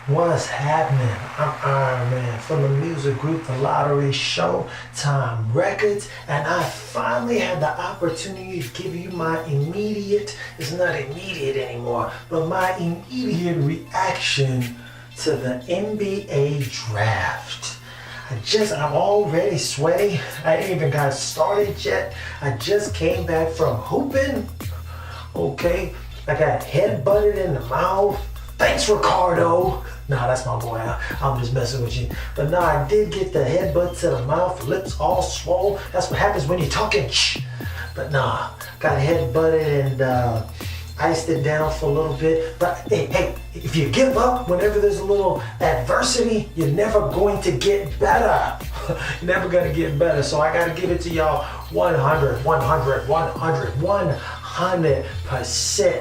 What's happening? I'm Iron Man from the music group theLottory, Showtime Records, and I finally had the opportunity to give you my it's not immediate anymore, but my immediate reaction to the NBA draft. I'm already sweaty. I ain't even got started yet. I just came back from hooping. Okay, I got head-butted in the mouth. Thanks, Ricardo. Nah, that's my boy. I'm just messing with you. But no, I did get the headbutt to the mouth, lips all swole. That's what happens when you're talking. Shh. But nah, got headbutted and iced it down for a little bit. But hey, if you give up whenever there's a little adversity, you're never going to get better. You're never going to get better. So I got to give it to y'all 100%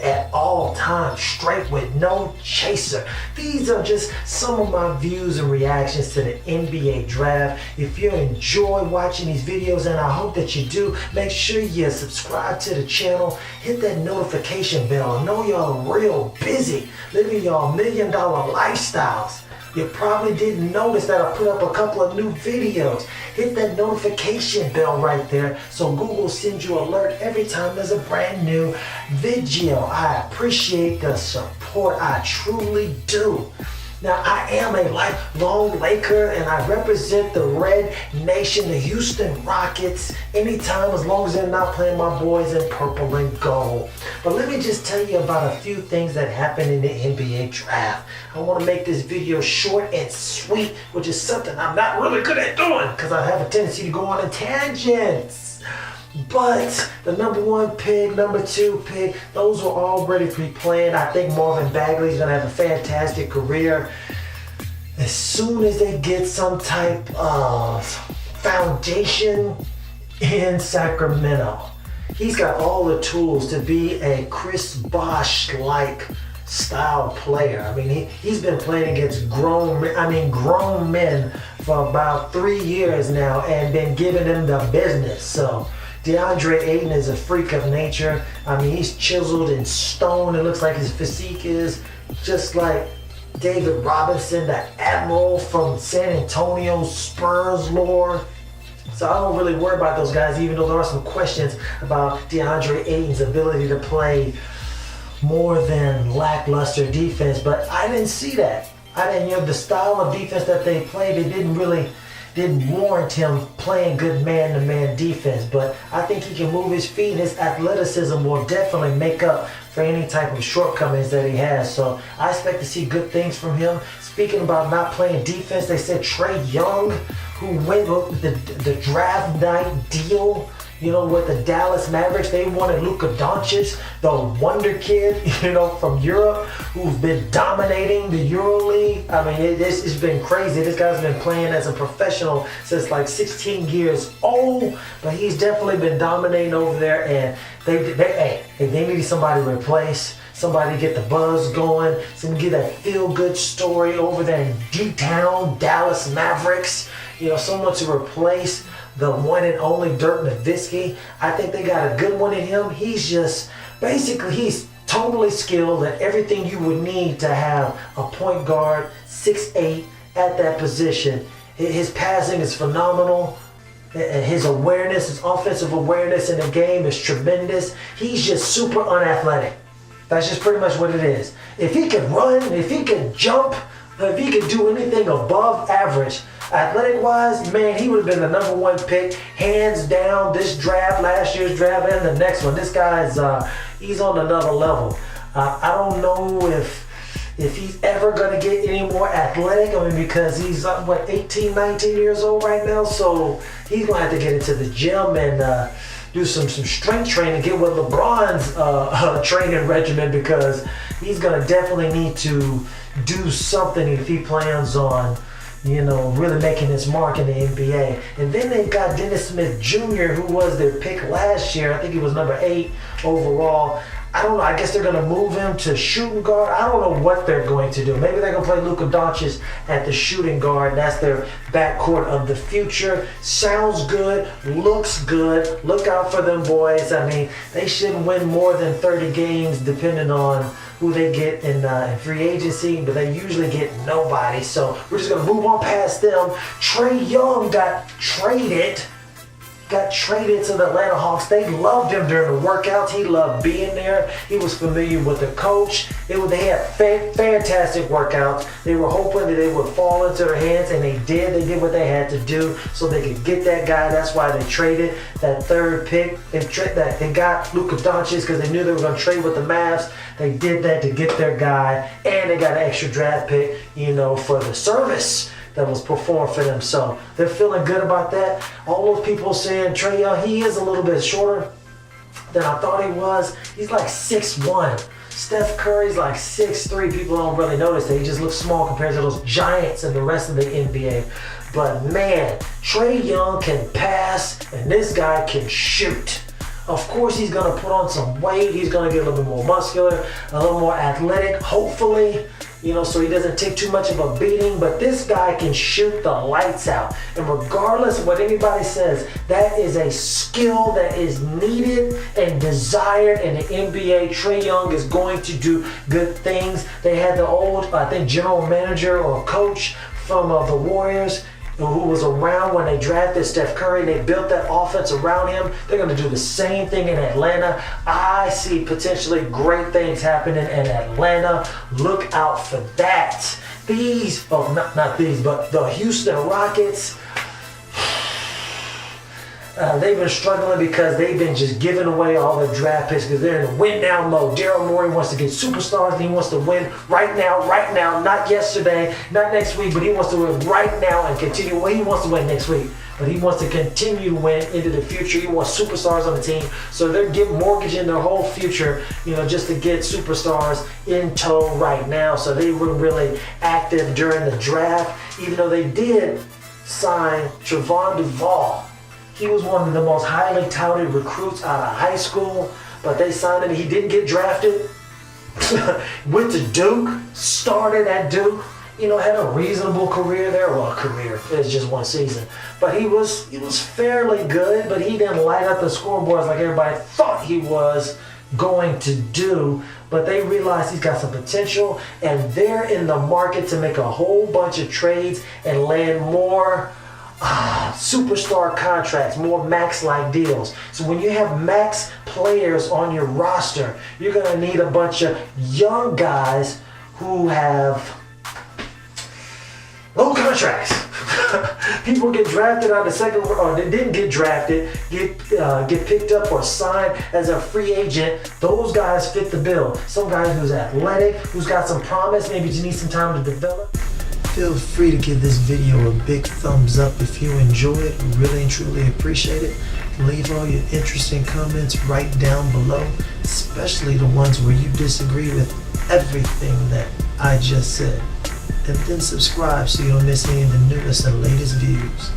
at all times, straight with no chaser. These are just some of my views and reactions to the NBA draft. If you enjoy watching these videos, and I hope that you do, make sure you subscribe to the channel, hit that notification bell. I know y'all are real busy living y'all $1 million lifestyles. You probably didn't notice that I put up a couple of new videos. Hit that notification bell right there so Google sends you an alert every time there's a brand new video. I appreciate the support. I truly do. Now, I am a lifelong Laker, and I represent the Red Nation, the Houston Rockets, anytime as long as they're not playing my boys in purple and gold. But let me just tell you about a few things that happened in the NBA draft. I want to make this video short and sweet, which is something I'm not really good at doing because I have a tendency to go on tangents. But the number one pick, number two pick, those were already pre-planned. I think Marvin Bagley's going to have a fantastic career. As soon as they get some type of foundation in Sacramento, he's got all the tools to be a Chris Bosh-like style player. I mean, he's been playing against grown men for about 3 years now and been giving them the business. So Deandre Ayton is a freak of nature. I mean, he's chiseled in stone. It looks like his physique is just like David Robinson, the Admiral from San Antonio Spurs lore. So I don't really worry about those guys, even though there are some questions about DeAndre Ayton's ability to play more than lackluster defense. But I didn't see that. The style of defense that they played, it didn't warrant him playing good man-to-man defense, but I think he can move his feet, and his athleticism will definitely make up for any type of shortcomings that he has. So I expect to see good things from him. Speaking about not playing defense, they said Trae Young, who went with the draft night deal, with the Dallas Mavericks. They wanted Luka Doncic, the wonder kid, from Europe, who's been dominating the EuroLeague. I mean, it's been crazy. This guy's been playing as a professional since like 16 years old, but he's definitely been dominating over there, and they needed somebody to replace, somebody to get the buzz going, some get that feel-good story over there in D-Town, Dallas Mavericks, someone to replace the one and only Dirk Nowitzki. I think they got a good one in him. He's totally skilled at everything you would need to have a point guard, 6'8", at that position. His passing is phenomenal. His awareness, his offensive awareness in the game is tremendous. He's just super unathletic. That's just pretty much what it is. If he could run, if he could jump, if he could do anything above average, athletic-wise, man, he would have been the number one pick, hands down, this draft, last year's draft, and the next one. This guy's, he's on another level. I don't know if he's ever going to get any more athletic, because he's, 18, 19 years old right now, so he's going to have to get into the gym and do some strength training, get with LeBron's training regimen, because he's going to definitely need to do something if he plans on really making his mark in the NBA. And then they've got Dennis Smith Jr., who was their pick last year. I think he was number 8 overall. I don't know. I guess they're going to move him to shooting guard. I don't know what they're going to do. Maybe they're going to play Luka Doncic at the shooting guard. That's their backcourt of the future. Sounds good. Looks good. Look out for them boys. I mean, they shouldn't win more than 30 games depending on who they get in free agency, but they usually get nobody. So we're just gonna move on past them. Trae Young got traded to the Atlanta Hawks. They loved him during the workouts. He loved being there. He was familiar with the coach. They had fantastic workouts. They were hoping that they would fall into their hands, and they did. They did what they had to do so they could get that guy. That's why they traded that third pick. They got Luka Doncic because they knew they were going to trade with the Mavs. They did that to get their guy, and they got an extra draft pick, for the service that was performed for them. So they're feeling good about that. All those people saying Trae Young, he is a little bit shorter than I thought he was. He's like 6'1". Steph Curry's like 6'3". People don't really notice that. He just looks small compared to those giants and the rest of the NBA. But man, Trae Young can pass and this guy can shoot. Of course, he's going to put on some weight. He's going to get a little bit more muscular, a little more athletic, hopefully, so he doesn't take too much of a beating. But this guy can shoot the lights out. And regardless of what anybody says, that is a skill that is needed and desired in the NBA. Trae Young is going to do good things. They had the old, I think, general manager or coach from the Warriors, who was around when they drafted Steph Curry. They built that offense around him. They're going to do the same thing in Atlanta. I see potentially great things happening in Atlanta. Look out for that. Not these, but the Houston Rockets, they've been struggling because they've been just giving away all their draft picks because they're in the win now mode. Daryl Morey wants to get superstars and he wants to win right now, not yesterday, not next week, but he wants to win right now and continue. Well, he wants to win next week, but he wants to continue to win into the future. He wants superstars on the team. So they're mortgaging their whole future, just to get superstars in tow right now. So they were really active during the draft, even though they did sign Jmvol. He was one of the most highly touted recruits out of high school, but they signed him. He didn't get drafted. Went to Duke, started at Duke, had a reasonable career there. Well, career, it's just one season. But he was fairly good, but he didn't light up the scoreboards like everybody thought he was going to do. But they realized he's got some potential, and they're in the market to make a whole bunch of trades and land more superstar contracts, more max-like deals. So when you have max players on your roster, you're going to need a bunch of young guys who have low contracts. People get drafted out of the second, or they didn't get drafted, get picked up or signed as a free agent. Those guys fit the bill. Some guys who's athletic, who's got some promise, maybe just need some time to develop. Feel free to give this video a big thumbs up if you enjoy it. We really and truly appreciate it. Leave all your interesting comments right down below, especially the ones where you disagree with everything that I just said. And then subscribe so you don't miss any of the newest and latest views.